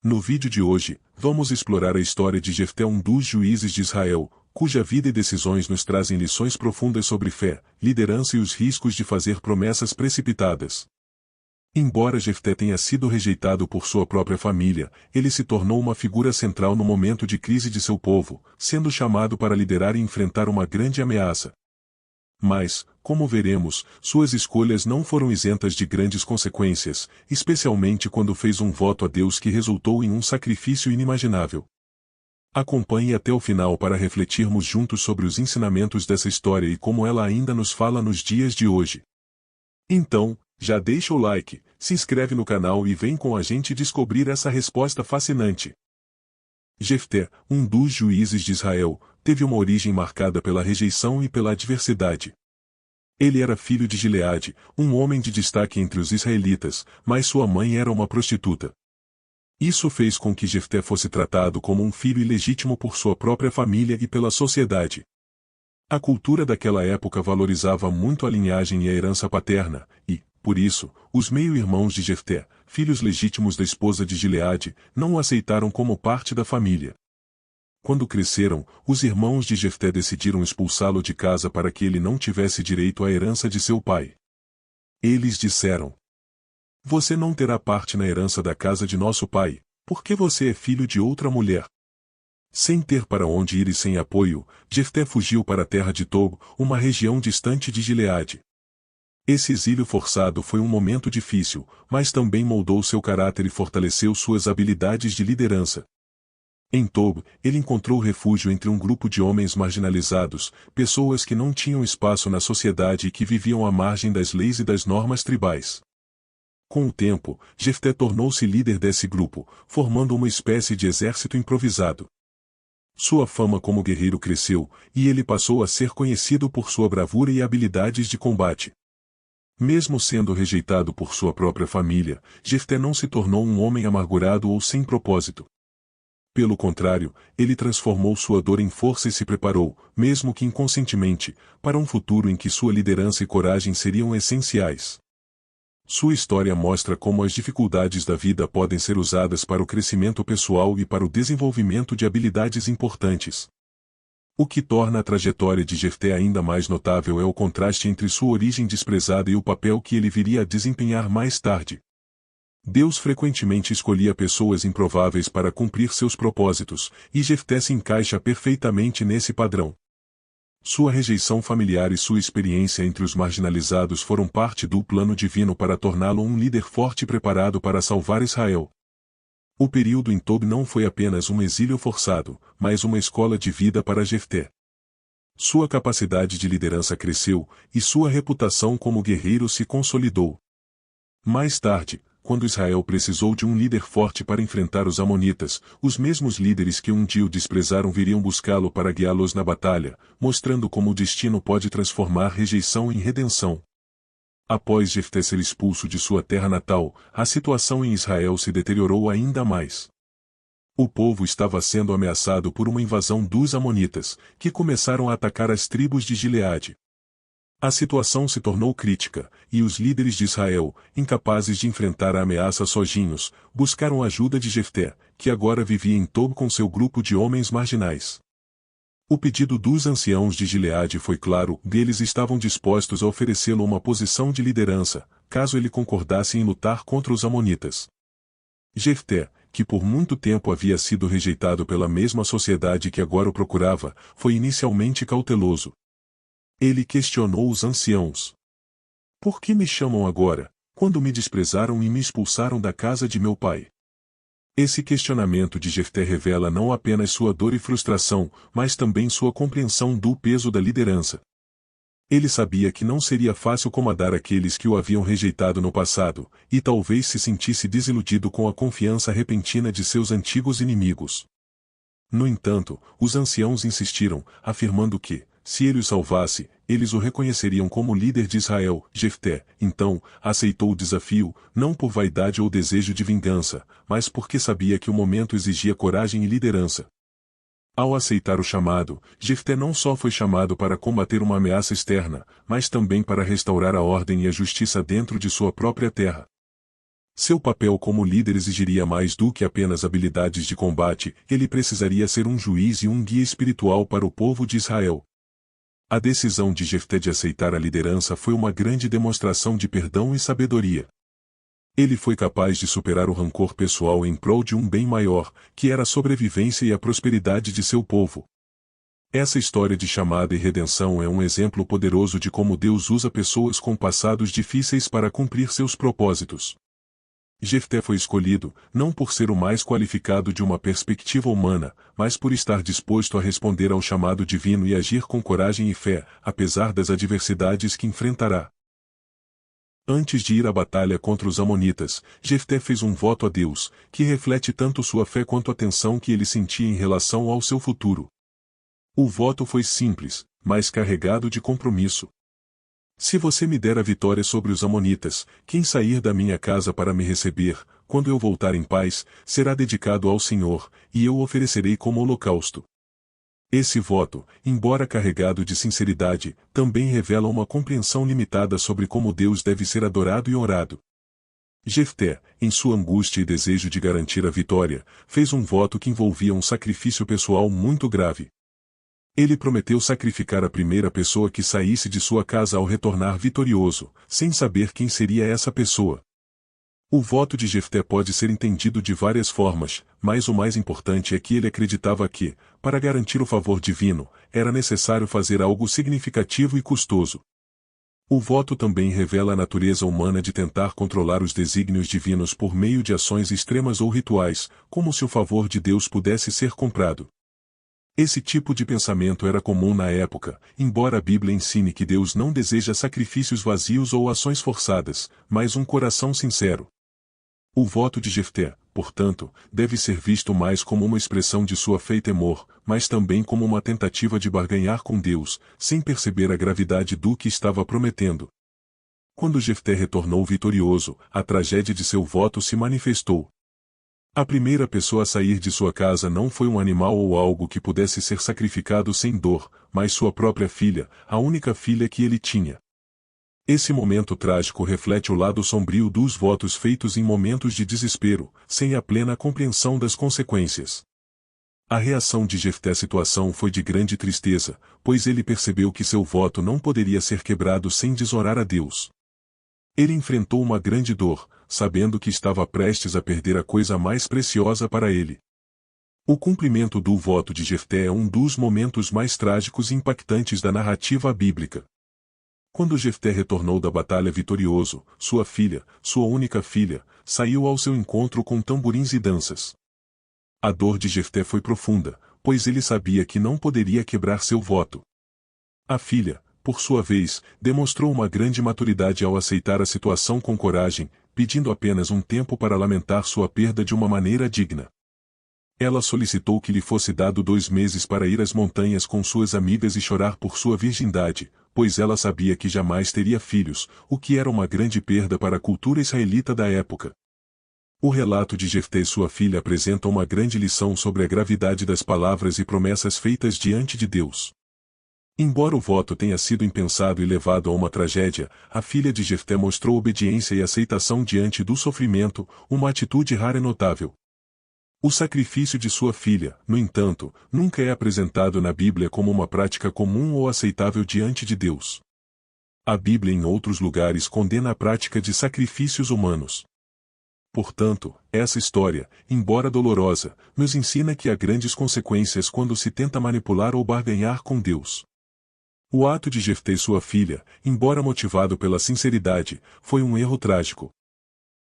No vídeo de hoje, vamos explorar a história de Jefté, um dos juízes de Israel, cuja vida e decisões nos trazem lições profundas sobre fé, liderança e os riscos de fazer promessas precipitadas. Embora Jefté tenha sido rejeitado por sua própria família, ele se tornou uma figura central no momento de crise de seu povo, sendo chamado para liderar e enfrentar uma grande ameaça. Mas, como veremos, suas escolhas não foram isentas de grandes consequências, especialmente quando fez um voto a Deus que resultou em um sacrifício inimaginável. Acompanhe até o final para refletirmos juntos sobre os ensinamentos dessa história e como ela ainda nos fala nos dias de hoje. Então, já deixa o like, se inscreve no canal e vem com a gente descobrir essa resposta fascinante. Jefté, um dos juízes de Israel, teve uma origem marcada pela rejeição e pela adversidade. Ele era filho de Gileade, um homem de destaque entre os israelitas, mas sua mãe era uma prostituta. Isso fez com que Jefté fosse tratado como um filho ilegítimo por sua própria família e pela sociedade. A cultura daquela época valorizava muito a linhagem e a herança paterna, e, por isso, os meio-irmãos de Jefté, filhos legítimos da esposa de Gileade, não o aceitaram como parte da família. Quando cresceram, os irmãos de Jefté decidiram expulsá-lo de casa para que ele não tivesse direito à herança de seu pai. Eles disseram: "Você não terá parte na herança da casa de nosso pai, porque você é filho de outra mulher." Sem ter para onde ir e sem apoio, Jefté fugiu para a terra de Tob, uma região distante de Gileade. Esse exílio forçado foi um momento difícil, mas também moldou seu caráter e fortaleceu suas habilidades de liderança. Em Tob, ele encontrou refúgio entre um grupo de homens marginalizados, pessoas que não tinham espaço na sociedade e que viviam à margem das leis e das normas tribais. Com o tempo, Jefté tornou-se líder desse grupo, formando uma espécie de exército improvisado. Sua fama como guerreiro cresceu, e ele passou a ser conhecido por sua bravura e habilidades de combate. Mesmo sendo rejeitado por sua própria família, Jefté não se tornou um homem amargurado ou sem propósito. Pelo contrário, ele transformou sua dor em força e se preparou, mesmo que inconscientemente, para um futuro em que sua liderança e coragem seriam essenciais. Sua história mostra como as dificuldades da vida podem ser usadas para o crescimento pessoal e para o desenvolvimento de habilidades importantes. O que torna a trajetória de Jefté ainda mais notável é o contraste entre sua origem desprezada e o papel que ele viria a desempenhar mais tarde. Deus frequentemente escolhia pessoas improváveis para cumprir seus propósitos, e Jefté se encaixa perfeitamente nesse padrão. Sua rejeição familiar e sua experiência entre os marginalizados foram parte do plano divino para torná-lo um líder forte e preparado para salvar Israel. O período em Tob não foi apenas um exílio forçado, mas uma escola de vida para Jefté. Sua capacidade de liderança cresceu, e sua reputação como guerreiro se consolidou. Mais tarde, quando Israel precisou de um líder forte para enfrentar os amonitas, os mesmos líderes que um dia o desprezaram viriam buscá-lo para guiá-los na batalha, mostrando como o destino pode transformar rejeição em redenção. Após Jefté ser expulso de sua terra natal, a situação em Israel se deteriorou ainda mais. O povo estava sendo ameaçado por uma invasão dos amonitas, que começaram a atacar as tribos de Gileade. A situação se tornou crítica, e os líderes de Israel, incapazes de enfrentar a ameaça sozinhos, buscaram a ajuda de Jefté, que agora vivia em Tob com seu grupo de homens marginais. O pedido dos anciãos de Gileade foi claro, eles estavam dispostos a oferecê-lo uma posição de liderança, caso ele concordasse em lutar contra os amonitas. Jefté, que por muito tempo havia sido rejeitado pela mesma sociedade que agora o procurava, foi inicialmente cauteloso. Ele questionou os anciãos: "Por que me chamam agora, quando me desprezaram e me expulsaram da casa de meu pai?" Esse questionamento de Jefté revela não apenas sua dor e frustração, mas também sua compreensão do peso da liderança. Ele sabia que não seria fácil comandar aqueles que o haviam rejeitado no passado, e talvez se sentisse desiludido com a confiança repentina de seus antigos inimigos. No entanto, os anciãos insistiram, afirmando que, se ele o salvasse, eles o reconheceriam como líder de Israel. Jefté, então, aceitou o desafio, não por vaidade ou desejo de vingança, mas porque sabia que o momento exigia coragem e liderança. Ao aceitar o chamado, Jefté não só foi chamado para combater uma ameaça externa, mas também para restaurar a ordem e a justiça dentro de sua própria terra. Seu papel como líder exigiria mais do que apenas habilidades de combate, ele precisaria ser um juiz e um guia espiritual para o povo de Israel. A decisão de Jefté de aceitar a liderança foi uma grande demonstração de perdão e sabedoria. Ele foi capaz de superar o rancor pessoal em prol de um bem maior, que era a sobrevivência e a prosperidade de seu povo. Essa história de chamada e redenção é um exemplo poderoso de como Deus usa pessoas com passados difíceis para cumprir seus propósitos. Jefté foi escolhido, não por ser o mais qualificado de uma perspectiva humana, mas por estar disposto a responder ao chamado divino e agir com coragem e fé, apesar das adversidades que enfrentará. Antes de ir à batalha contra os amonitas, Jefté fez um voto a Deus, que reflete tanto sua fé quanto a tensão que ele sentia em relação ao seu futuro. O voto foi simples, mas carregado de compromisso. Se você me der a vitória sobre os amonitas, quem sair da minha casa para me receber, quando eu voltar em paz, será dedicado ao Senhor, e eu o oferecerei como holocausto. Esse voto, embora carregado de sinceridade, também revela uma compreensão limitada sobre como Deus deve ser adorado e orado. Jefté, em sua angústia e desejo de garantir a vitória, fez um voto que envolvia um sacrifício pessoal muito grave. Ele prometeu sacrificar a primeira pessoa que saísse de sua casa ao retornar vitorioso, sem saber quem seria essa pessoa. O voto de Jefté pode ser entendido de várias formas, mas o mais importante é que ele acreditava que, para garantir o favor divino, era necessário fazer algo significativo e custoso. O voto também revela a natureza humana de tentar controlar os desígnios divinos por meio de ações extremas ou rituais, como se o favor de Deus pudesse ser comprado. Esse tipo de pensamento era comum na época, embora a Bíblia ensine que Deus não deseja sacrifícios vazios ou ações forçadas, mas um coração sincero. O voto de Jefté, portanto, deve ser visto mais como uma expressão de sua fé e temor, mas também como uma tentativa de barganhar com Deus, sem perceber a gravidade do que estava prometendo. Quando Jefté retornou vitorioso, a tragédia de seu voto se manifestou. A primeira pessoa a sair de sua casa não foi um animal ou algo que pudesse ser sacrificado sem dor, mas sua própria filha, a única filha que ele tinha. Esse momento trágico reflete o lado sombrio dos votos feitos em momentos de desespero, sem a plena compreensão das consequências. A reação de Jefté à situação foi de grande tristeza, pois ele percebeu que seu voto não poderia ser quebrado sem desorar a Deus. Ele enfrentou uma grande dor, sabendo que estava prestes a perder a coisa mais preciosa para ele. O cumprimento do voto de Jefté é um dos momentos mais trágicos e impactantes da narrativa bíblica. Quando Jefté retornou da batalha vitorioso, sua filha, sua única filha, saiu ao seu encontro com tamborins e danças. A dor de Jefté foi profunda, pois ele sabia que não poderia quebrar seu voto. A filha, por sua vez, demonstrou uma grande maturidade ao aceitar a situação com coragem, pedindo apenas um tempo para lamentar sua perda de uma maneira digna. Ela solicitou que lhe fosse dado 2 meses para ir às montanhas com suas amigas e chorar por sua virgindade, pois ela sabia que jamais teria filhos, o que era uma grande perda para a cultura israelita da época. O relato de Jefté e sua filha apresenta uma grande lição sobre a gravidade das palavras e promessas feitas diante de Deus. Embora o voto tenha sido impensado e levado a uma tragédia, a filha de Jefté mostrou obediência e aceitação diante do sofrimento, uma atitude rara e notável. O sacrifício de sua filha, no entanto, nunca é apresentado na Bíblia como uma prática comum ou aceitável diante de Deus. A Bíblia em outros lugares condena a prática de sacrifícios humanos. Portanto, essa história, embora dolorosa, nos ensina que há grandes consequências quando se tenta manipular ou barganhar com Deus. O ato de Jefté e sua filha, embora motivado pela sinceridade, foi um erro trágico.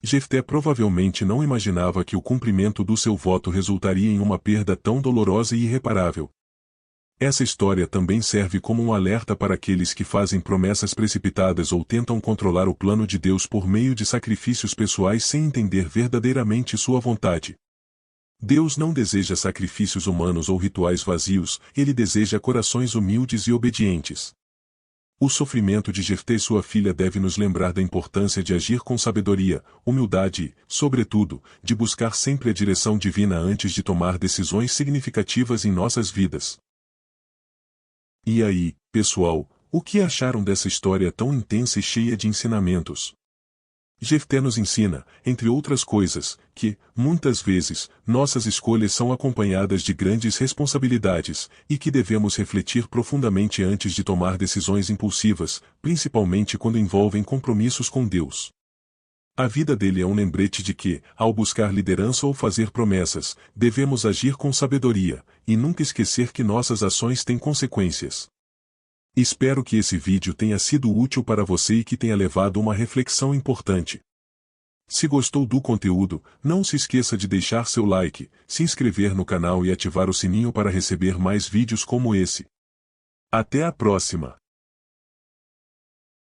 Jefté provavelmente não imaginava que o cumprimento do seu voto resultaria em uma perda tão dolorosa e irreparável. Essa história também serve como um alerta para aqueles que fazem promessas precipitadas ou tentam controlar o plano de Deus por meio de sacrifícios pessoais sem entender verdadeiramente sua vontade. Deus não deseja sacrifícios humanos ou rituais vazios, ele deseja corações humildes e obedientes. O sofrimento de Jefté e sua filha deve nos lembrar da importância de agir com sabedoria, humildade e, sobretudo, de buscar sempre a direção divina antes de tomar decisões significativas em nossas vidas. E aí, pessoal, o que acharam dessa história tão intensa e cheia de ensinamentos? Jefté nos ensina, entre outras coisas, que, muitas vezes, nossas escolhas são acompanhadas de grandes responsabilidades, e que devemos refletir profundamente antes de tomar decisões impulsivas, principalmente quando envolvem compromissos com Deus. A vida dele é um lembrete de que, ao buscar liderança ou fazer promessas, devemos agir com sabedoria, e nunca esquecer que nossas ações têm consequências. Espero que esse vídeo tenha sido útil para você e que tenha levado uma reflexão importante. Se gostou do conteúdo, não se esqueça de deixar seu like, se inscrever no canal e ativar o sininho para receber mais vídeos como esse. Até a próxima!